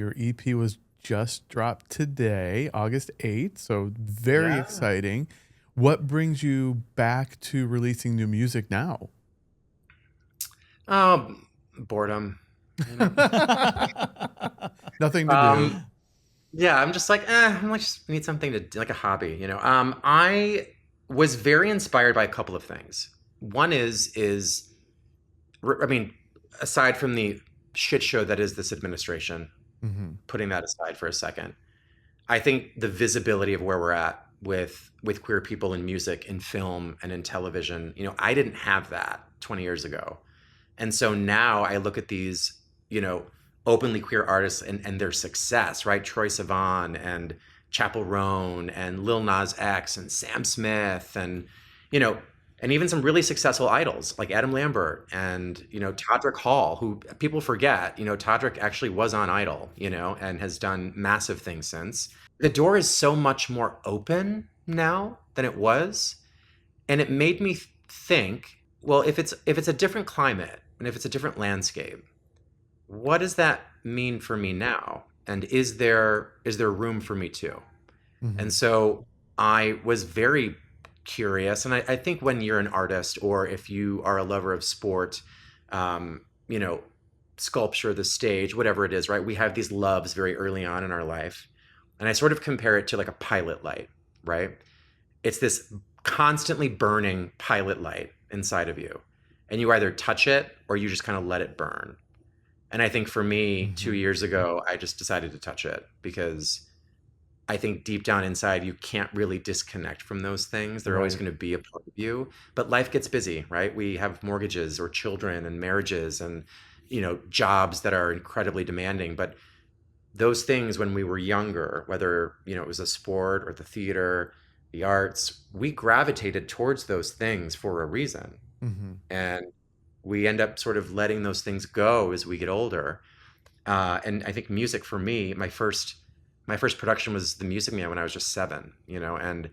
Your EP was just dropped today, August 8th, so very Yeah. exciting. What brings you back to releasing new music now? Boredom, you know. Nothing to do. Um, yeah, I'm just like, I just need something to do, like a hobby, you know. I was very inspired by a couple of things. One I mean, aside from the shit show that is this administration, Mhm. putting that aside for a second, I think the visibility of where we're at with queer people in music, in film, and in television, I didn't have that 20 years ago. And so now I look at these, you know, openly queer artists and their success, right? Troye Sivan and Chappell Roan and Lil Nas X and Sam Smith you know, and even some really successful idols like Adam Lambert and, Todrick Hall, who people forget, Todrick actually was on Idol, and has done massive things since. The door is so much more open now than it was. And it made me think, well, if it's a different climate and if it's a different landscape, what does that mean for me now? And is there room for me too? And Mhm. so I was very curious. And I think when you're an artist or if you are a lover of sport, um, you know, sculpture, the stage, whatever it is, right? We have these loves very early on in our life. And I sort of compare it to like a pilot light, right? It's this constantly burning pilot light inside of you. And you either touch it or you just kind of let it burn. And I think for me, two Mhm. years ago, I just decided to touch it because I think deep down inside, you can't really disconnect from those things. They're always Right. going to be a part of you. But life gets busy, right? We have mortgages or children and marriages and, jobs that are incredibly demanding. But those things when we were younger, whether, it was a sport or the theater, the arts, we gravitated towards those things for a reason. Mhm. And we end up sort of letting those things go as we get older. And I think music for me, my first production was The Music Man when I was just 7, and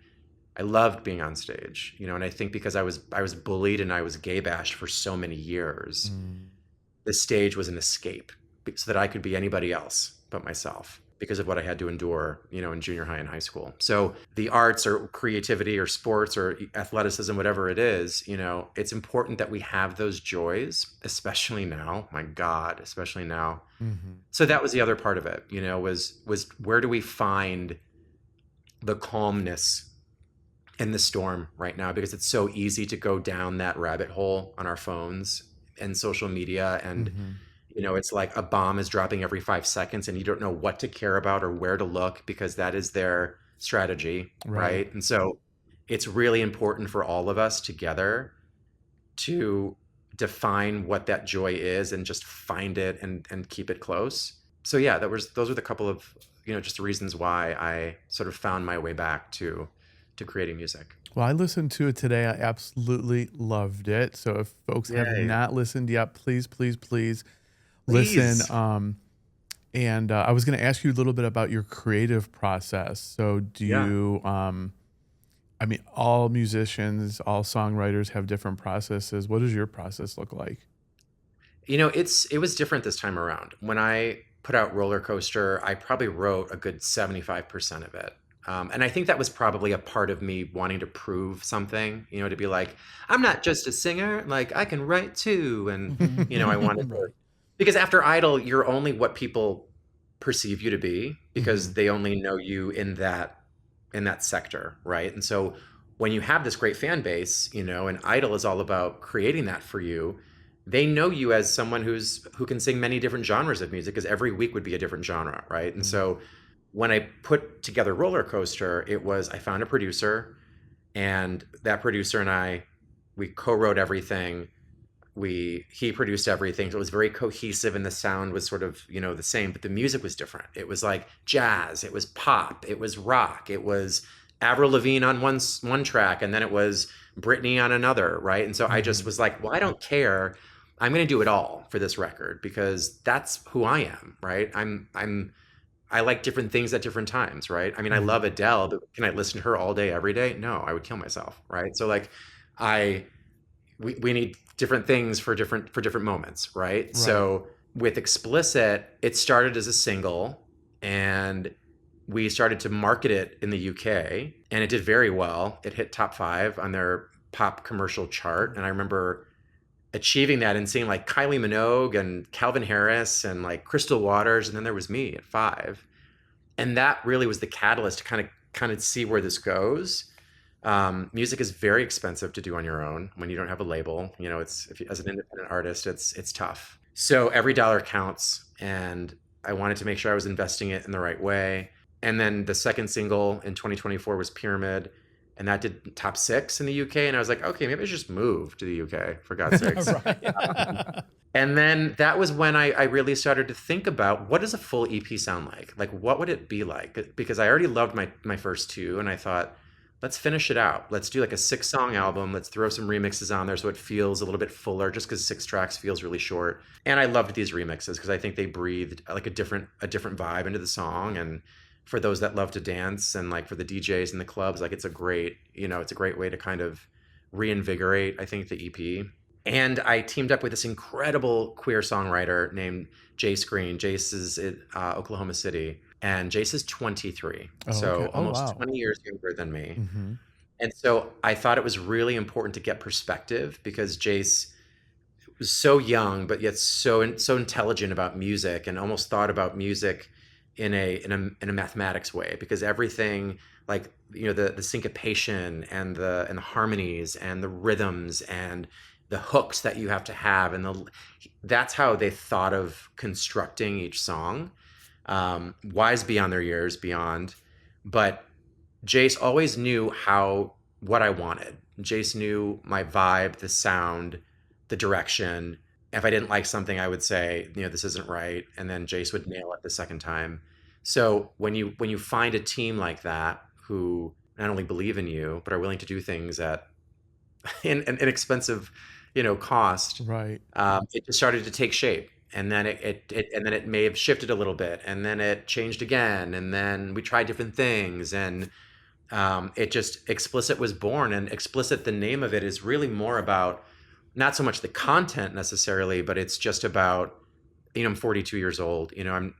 I loved being on stage, and I think because I was bullied and I was gay bashed for so many years, Mm. the stage was an escape so that I could be anybody else but myself because of what I had to endure, in junior high and high school. So the arts or creativity or sports or athleticism, whatever it is, it's important that we have those joys, especially now. My God, especially now. Mhm. So that was the other part of it, was where do we find the calmness in the storm right now? Because it's so easy to go down that rabbit hole on our phones and social media and Mhm. it's like a bomb is dropping every 5 seconds and you don't know what to care about or where to look because that is their strategy, Right. right? And so it's really important for all of us together to define what that joy is and just find it and keep it close. So yeah, those were the couple of, just reasons why I sort of found my way back to creating music. Well, I listened to it today. I absolutely loved it. So if folks have Yay. not listened yet, please, please, please listen. Please. And I was going to ask you a little bit about your creative process. So, do Yeah. you, I mean, all musicians, all songwriters have different processes. What does your process look like? It was different this time around. When I put out Roller Coaster, I probably wrote a good 75% of it. And I think that was probably a part of me wanting to prove something, to be like, I'm not just a singer, like I can write too. And, I wanted to, Right. because after Idol, you're only what people perceive you to be because Mhm. they only know you in that sector, right? And so when you have this great fan base, and Idol is all about creating that for you, they know you as someone who can sing many different genres of music because every week would be a different genre, right? And Mm. so when I put together Roller Coaster, it was I found a producer, and that producer and we co-wrote everything. He produced everything. So it was very cohesive and the sound was sort of, the same, but the music was different. It was like jazz, it was pop, it was rock, it was Avril Lavigne on one track, and then it was Britney on another, right? And so I just Mhm. was like, well, I don't care. I'm going to do it all for this record because that's who I am, right? I like different things at different times, right? I mean, I love Mhm. Adele, but can I listen to her all day every day? No, I would kill myself, right? So like I we need different things for different moments, right? Right. So with Explicit, it started as a single, and we started to market it in the UK, and it did very well. It hit top 5 on their pop commercial chart, and I remember achieving that and seeing like Kylie Minogue and Calvin Harris and like Crystal Waters, and then there was me at 5, and that really was the catalyst to kind of see where this goes. Music is very expensive to do on your own when you don't have a label. You know, it's if you, as an independent artist, it's tough. So every dollar counts, and I wanted to make sure I was investing it in the right way. And then the second single in 2024 was Pyramid, and that did top 6 in the UK. And I was like, okay, maybe I should just move to the UK for God's sakes. Right. And then that was when I really started to think about what does a full EP sound like? Like, what would it be like? Because I already loved my first 2, and I thought, let's finish it out. Let's do like a 6-song album. Let's throw some remixes on there so it feels a little bit fuller, just because 6 tracks feels really short. And I loved these remixes because I think they breathed like a different vibe into the song. And for those that love to dance, and like for the DJs and the clubs, like it's a great, it's a great way to kind of reinvigorate, I think, the EP. And I teamed up with this incredible queer songwriter named Jace Green. Jace is in Oklahoma City, and Jace is 23, Oh, so okay. Oh, almost wow. 20 years younger than me. Mm-hmm. And so I thought it was really important to get perspective, because Jace was so young, but yet so intelligent about music, and almost thought about music in a mathematics way, because everything, like, the syncopation and the harmonies and the rhythms and the hooks that you have to have, and that's how they thought of constructing each song. Wise beyond their years, beyond. But Jace always knew what I wanted. Jace knew my vibe, the sound, the direction. If I didn't like something, I would say, this isn't right, and then Jace would nail it the second time. So when you find a team like that who not only believe in you but are willing to do things at an inexpensive, cost, Right. it just started to take shape. And then it may have shifted a little bit, and then it changed again, and then we tried different things, and it just Explicit was born. And Explicit, the name of it, is really more about not so much the content necessarily, but it's just about, I'm 42 years old. I'm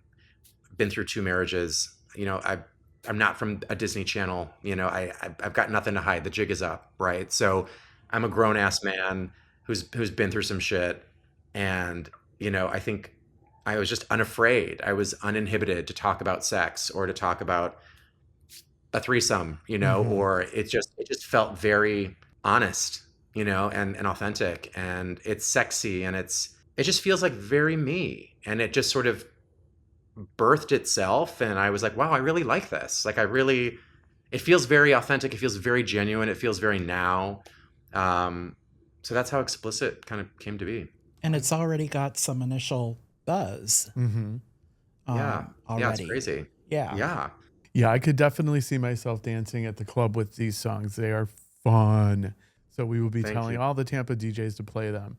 been through 2 marriages. I'm not from a Disney Channel. I've got nothing to hide. The jig is up, right? So I'm a grown ass man who's been through some shit, and I think I was just unafraid. I was uninhibited to talk about sex, or to talk about a threesome, Mm-hmm. or it just felt very honest, and authentic, and it's sexy, and it just feels like very me, and it just sort of birthed itself. And I was like, wow, I really like this. Like, it feels very authentic. It feels very genuine. It feels very now. So that's how Explicit kind of came to be. And it's already got some initial buzz Mm-hmm. Yeah. Yeah, it's already. crazy. Yeah. Yeah. Yeah, I could definitely see myself dancing at the club with these songs. They are fun. So we will be Thank telling you. all the Tampa DJs to play them.